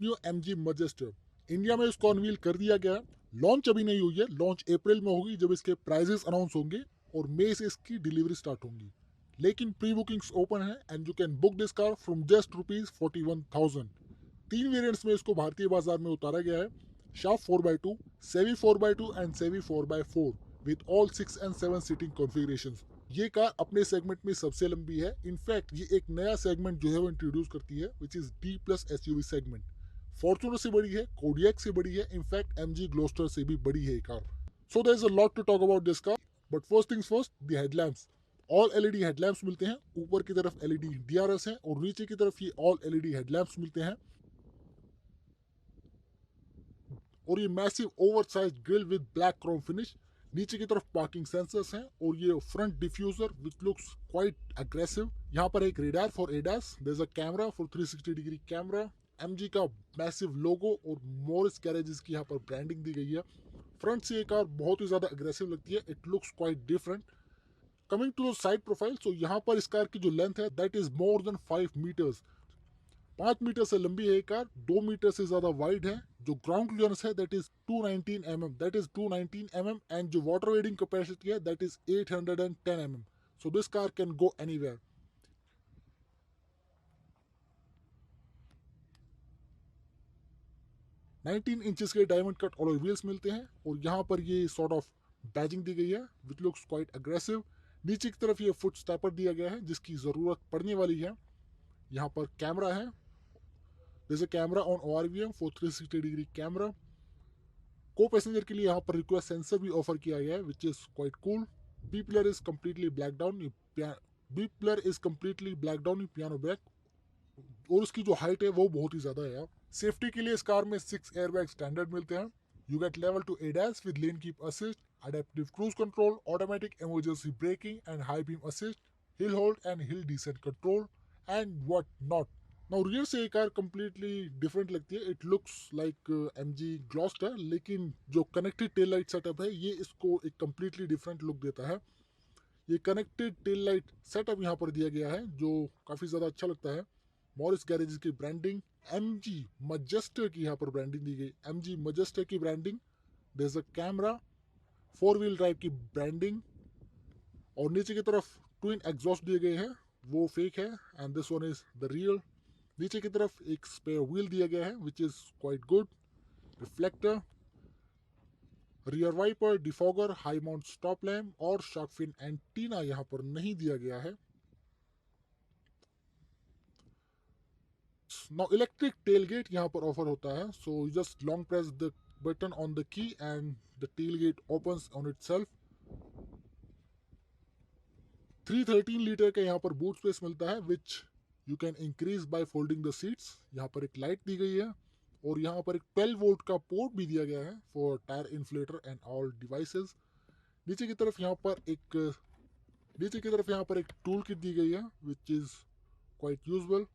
New MG Majestor। India में इसको unveil कर दिया गया है। लॉन्च अभी नहीं हुई है, लॉन्च अप्रैल में होगी जब इसके प्राइजेस अनाउंस होंगे और मई से इसकी डिलीवरी स्टार्ट होंगी। लेकिन प्री बुकिंग्स ओपन है and you can book this car from just ₹41,000। तीन वेरिएंट्स में इसको भारतीय बाजार में उतारा गया है, शार्प 4x2, सेवी 4x2 and savvy 4x4 with all 6 and 7 seating configuration. ये कार अपने सेगमेंट में सबसे लंबी है। इनफैक्ट ये एक नया सेगमेंट जो है वो इंट्रोड्यूस करती है which is D plus SUV segment. Fortuner से बड़ी है, कोडियक से बड़ी है, इनफैक्ट एमजी ग्लोस्टर से भी बड़ी है ये car. So there is a lot to talk about this car, but first things first, the headlamps. All LED headlamps मिलते हैं, ऊपर की तरफ एलईडी डीआरएस है और नीचे की तरफ ये ऑल एलईडी हेडलैम्प्स मिलते हैं। और ये massive oversize grille with black chrome finish. नीचे की तरफ पार्किंग सेंसर्स हैं और ये front diffuser which looks quite aggressive. यहाँ पर एक radar for ADAS, there is a camera for 360 degree camera. MG का मैसिव लोगो और मोरिस गैरेजेस की यहाँ पर ब्रांडिंग दी गई है। फ्रंट से ये कार बहुत ही ज़्यादा अग्रेसिव लगती है, it looks quite different. Coming to the side profile, so यहाँ पर इस कार की जो लेंथ है that is more than 5 metres. 5 metre से लंबी है ये कार, 2 मीटर से ज्यादा वाइड है। जो ग्राउंड क्लियरेंस है दैट इज 219 mm, एंड जो वाटर वेडिंग कैपेसिटी है that is 810 mm। So this car can go anywhere. 19 inches के डायमंड कट अलॉय व्हील्स मिलते हैं और यहाँ पर ये सॉर्ट ऑफ बैजिंग दी गई है विच लुक्स क्वाइट अग्रेसिव। नीचे की तरफ ये फुट स्टैपर दिया गया है जिसकी ज़रूरत पड़ने वाली है। यहाँ पर कैमरा है, जैसे camera on ORVM for 360 degree camera. को पैसेंजर के लिए यहाँ पर रिक्वेस्ट सेंसर भी ऑफर किया गया है which is quite cool. B pillar is completely black down, piano black. और उसकी जो हाइट है वो बहुत ही ज्यादा है यार। सेफ्टी के लिए इस कार में 6 एयरबैग स्टैंडर्ड मिलते हैं। You get level 2 ADAS with lane keep assist, adaptive cruise control, automatic emergency breaking and high beam assist, hill hold and hill descent control and what not. Now rear से ये car completely different लगती है, it looks like MG Gloster, लेकिन जो connected tail light setup है ये इसको एक कम्प्लीटली डिफरेंट लुक देता है। ये कनेक्टेड टेल लाइट सेटअप यहाँ पर दिया गया है जो काफ़ी ज़्यादा अच्छा लगता है। मॉरिस गैरेज की ब्रांडिंग, MG मजेस्टर की यहाँ पर ब्रांडिंग दी गई, MG मजेस्टर की branding. There is a camera, 4 wheel drive की ब्रांडिंग और नीचे की तरफ ट्विन एग्जॉस्ट दिए गए हैं, वो फेक है and this one is the real. नीचे की तरफ एक स्पेयर व्हील दिया गया है which is quite good. Reflector, rear wiper, defogger, high mount stop lamp और शार्क फिन एंटीना यहाँ पर नहीं दिया गया है। नाउ इलेक्ट्रिक टेलगेट यहाँ पर ऑफर होता है, so you just long press the button on the key and the tailgate opens on itself. 313 litre का यहाँ पर बूट स्पेस मिलता है which you can increase by folding the seats. यहाँ पर एक लाइट दी गई है और यहाँ पर एक 12 वोल्ट का पोर्ट भी दिया गया है for tyre inflator and all devices. नीचे की तरफ यहाँ पर एक टूल किट दी गई है which is quite useful.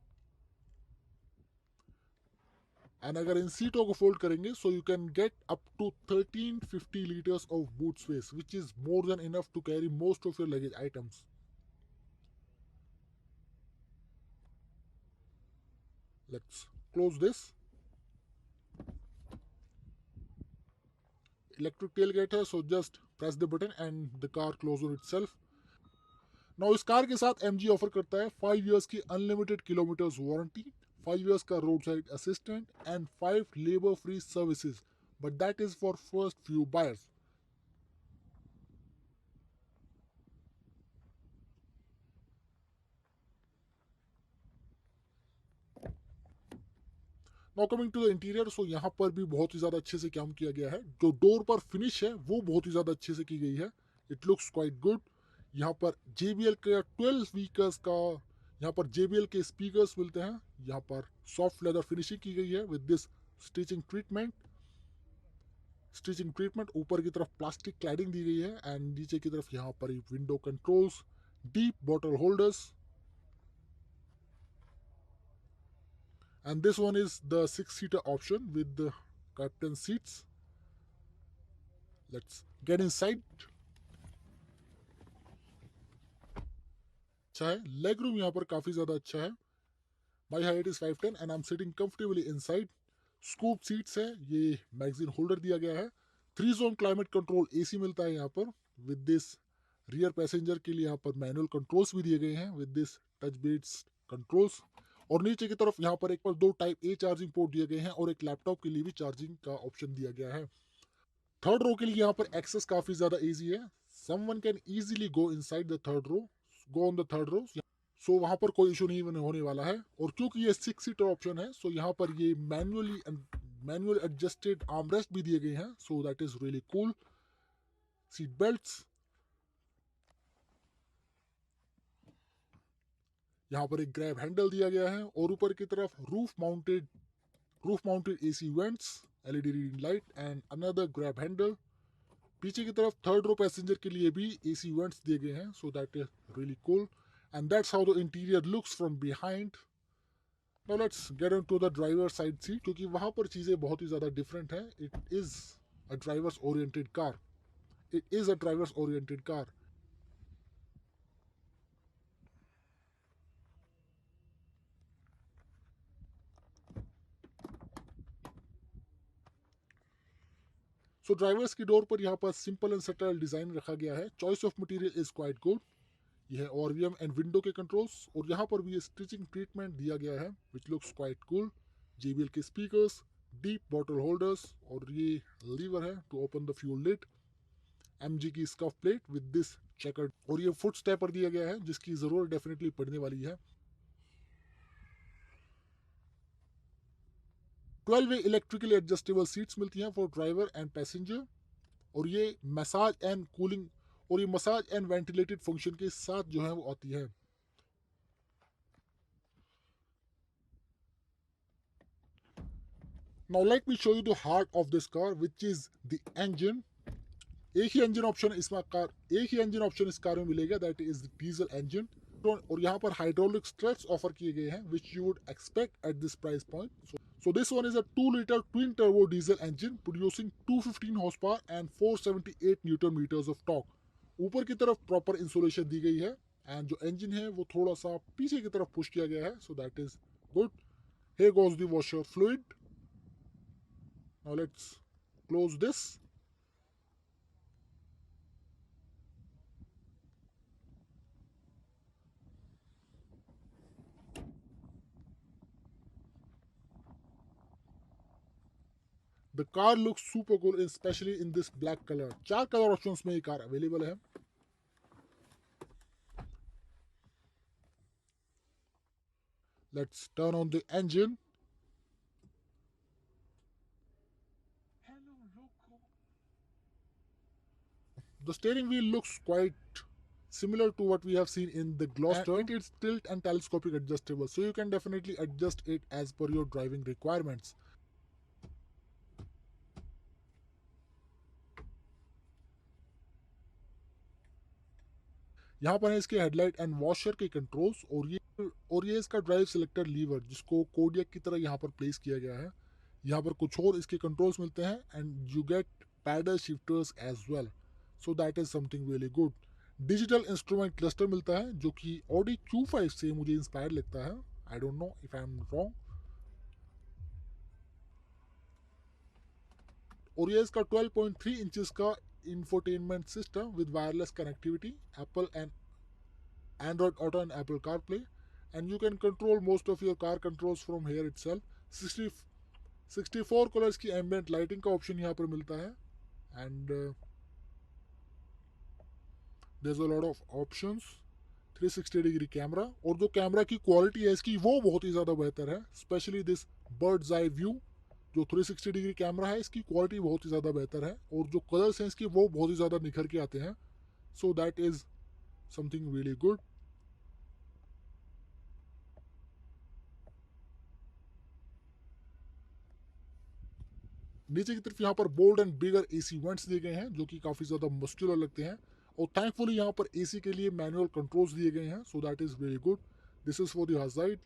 And अगर इन सीटों को फोल्ड करेंगे so you can get up to 1350 litres of boot space which is more than enough to carry most of your luggage items. Let's close this. Electric tailgate है, so just press the button and the car close on itself. Now इस car के साथ MG offer करता है 5 years की unlimited kilometres warranty, 5 years का roadside assistant and 5 labour free services, but that is for first few buyers. Now coming to the interior, so यहाँ पर भी बहुत ही ज़्यादा अच्छे से काम किया गया है। जो डोर पर फिनिश है वो बहुत ही ज़्यादा अच्छे से की गई है, इट लुक्स क्वाइट गुड। यहाँ पर JBL का 12 स्पीकर्स का, यहाँ पर JBL के स्पीकर्स मिलते हैं। यहाँ पर सॉफ्ट लेदर फिनिशिंग की गई है विद दिस स्टिचिंग ट्रीटमेंट। ऊपर की तरफ प्लास्टिक क्लैडिंग दी गई है एंड नीचे की तरफ यहाँ पर window controls, deep bottle holders and this one is the 6-seater option with the captain seats. Let's get inside. अच्छा है, लेग रूम यहाँ पर काफी ज्यादा अच्छा है। My height is 5'10" and I'm sitting comfortably inside. Scoop seats है, ये मैगजीन होल्डर दिया गया है। 3 जोन क्लाइमेट कंट्रोल एसी मिलता है यहाँ पर विद दिस। रियर पैसेंजर के लिए यहाँ पर मैनुअल कंट्रोल्स भी दिए गए हैं with this touch based controls. और नीचे की तरफ यहाँ पर एक पर 2 टाइप A चार्जिंग पोर्ट दिए गए हैं और एक लैपटॉप के लिए भी चार्जिंग का ऑप्शन दिया गया है। थर्ड रो के लिए यहाँ पर एक्सेस काफी ज्यादा इजी है। Someone can easily go inside the third row, go on the third row. So वहां पर कोई इशू नहीं होने वाला है। और क्योंकि ये 6 सीटर ऑप्शन है, सो यहाँ पर ये मैनुअल एडजस्टेड आर्मरेस्ट भी दिए गए हैं, so that is really cool. Seat belts, यहाँ पर एक ग्रैब हैंडल दिया गया है और ऊपर की तरफ roof mounted AC vents, LED reading light and another grab handle. पीछे की तरफ थर्ड रो पैसेंजर के लिए भी एसी वेंट्स दिए गए हैं, so that is really cool. And that's how the interior looks from behind. Now let's get into the driver side seat, क्योंकि वहां पर चीजें बहुत ही ज्यादा डिफरेंट हैं। It is a drivers oriented car. It is a drivers oriented car. So drivers की door पर यहाँ पर सिंपल एंड सटल डिजाइन रखा गया है। Choice of material is quite good. यह है ORVM एंड विंडो के कंट्रोल्स, और यहाँ पर भी स्टिचिंग ट्रीटमेंट दिया गया है which looks quite cool. JBL के स्पीकर्स, डीप बॉटल होल्डर्स, और ये लीवर है to open the fuel lid. MG की scuff plate with this checker, और ये फुट स्टेपर दिया गया है जिसकी जरूरत डेफिनेटली पड़ने वाली है। 12 वे इलेक्ट्रिकली एडजस्टेबल सीट्स मिलती हैं फॉर ड्राइवर एंड पैसेंजर। और ये मसाज एंड कूलिंग और ये मसाज एंड वेंटिलेटेड फंक्शन के साथ जो है वो आती है। Now let me show you the heart of this car, which is the engine. एक ही इंजन ऑप्शन इस कार में मिलेगा, दैट इज डीजल इंजन। और यहाँ पर हाइड्रोलिक स्ट्रट्स ऑफर किए गए हैं which you would expect at this price point. So this one is a 2 litre twin turbo diesel engine producing 215 horsepower and 478 newton metres of torque. ऊपर की तरफ proper insulation दी गई है and जो engine है वो थोड़ा सा पीछे की तरफ पुश किया गया है, सो that is good. Here goes the washer fluid. Now let's close this. The car looks super cool, especially in this black color. 4 colour options में ये कार अवेलेबल है। Let's turn on the engine. The steering wheel looks quite similar to what we have seen in the Gloster. It is tilt and telescopic adjustable, so you can definitely adjust it as per your driving requirements. यहाँ पर है इसके headlight and washer के controls, और ये इसका drive selector liver जिसको Kodiak की तरह यहाँ पर प्लेस किया गया है। यहाँ पर कुछ और इसके कंट्रोल्स मिलते हैं and you get paddle shifters as well, so that is something really good. Digital instrument cluster मिलता है जो कि Audi Q5 से मुझे इंस्पायर लगता है। I don't know if I am wrong. और ये इसका 12.3 इंचेस का infotainment system with wireless connectivity, Apple and Android Auto and Apple CarPlay, and you can control most of your car controls from here itself. 64 colours की ambient lighting का option यहाँ पर मिलता है and there is a lot of options. 360 degree camera, और जो camera की quality है इसकी वो बहुत ही ज़्यादा बेहतर है, specially this birds eye view. जो 360 डिग्री कैमरा है इसकी क्वालिटी बहुत ही ज़्यादा बेहतर है, और जो कलर्स हैं इसकी वो बहुत ही ज़्यादा निखर के आते हैं, so that is something really good. नीचे की तरफ यहाँ पर bold and bigger AC vents दिए गए हैं जो कि काफ़ी ज़्यादा मस्कुलर लगते हैं, और थैंकफुली यहाँ पर एसी के लिए मैनुअल कंट्रोल्स दिए गए हैं, so that is very good. This is for the hazard.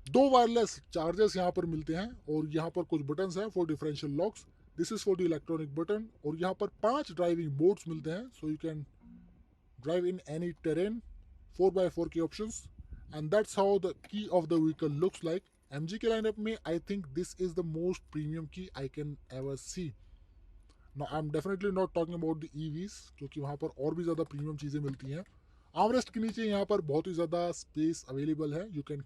2 wireless chargers यहाँ पर मिलते हैं, और यहाँ पर कुछ बटन्स हैं for differential locks. This is for the electronic button, और यहाँ पर 5 ड्राइविंग मोड्स मिलते हैं, so you can drive in any terrain. 4x4 के options, and that's how the key of the vehicle looks like. MG के lineup में I think this is the most premium key I can ever see. No I am definitely not talking about the EVs, क्योंकि वहाँ पर और भी ज़्यादा premium चीज़ें मिलती हैं. आर्मरेस्ट के नीचे यहाँ पर बहुत ही ज़्यादा स्पेस अवेलेबल है. You can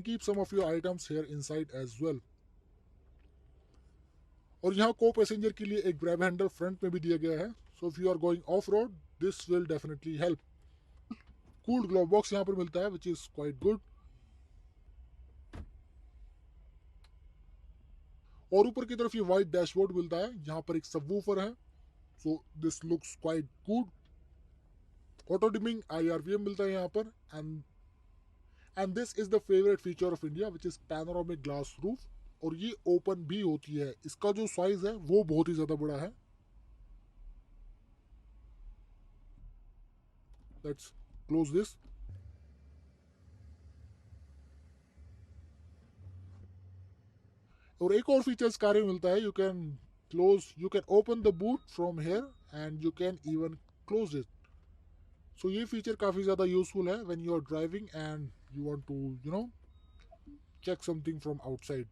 keep some of your items here inside as well. और यहाँ को पैसेंजर के लिए एक ग्रैब हैंडल फ्रंट में भी दिया गया है. So if you are going off road this will definitely help. Cooled glove box यहाँ पर मिलता है विच इज़ क्वाइट गुड. और ऊपर की तरफ ये वाइट डैशबोर्ड मिलता है. यहाँ पर एक सबवूफर है. So this looks quite good. Auto dimming IRVM मिलता है यहाँ पर. And this is the favourite feature of India which is panoramic glass roof. और ये ओपन भी होती है. इसका जो साइज है वो बहुत ही ज़्यादा बड़ा है. Let's close this. और एक और फीचर इस कार में मिलता है. You can open the boot from here and you can even close it. So ये फीचर काफ़ी ज़्यादा यूजफुल है when you are driving and you want to check something from outside.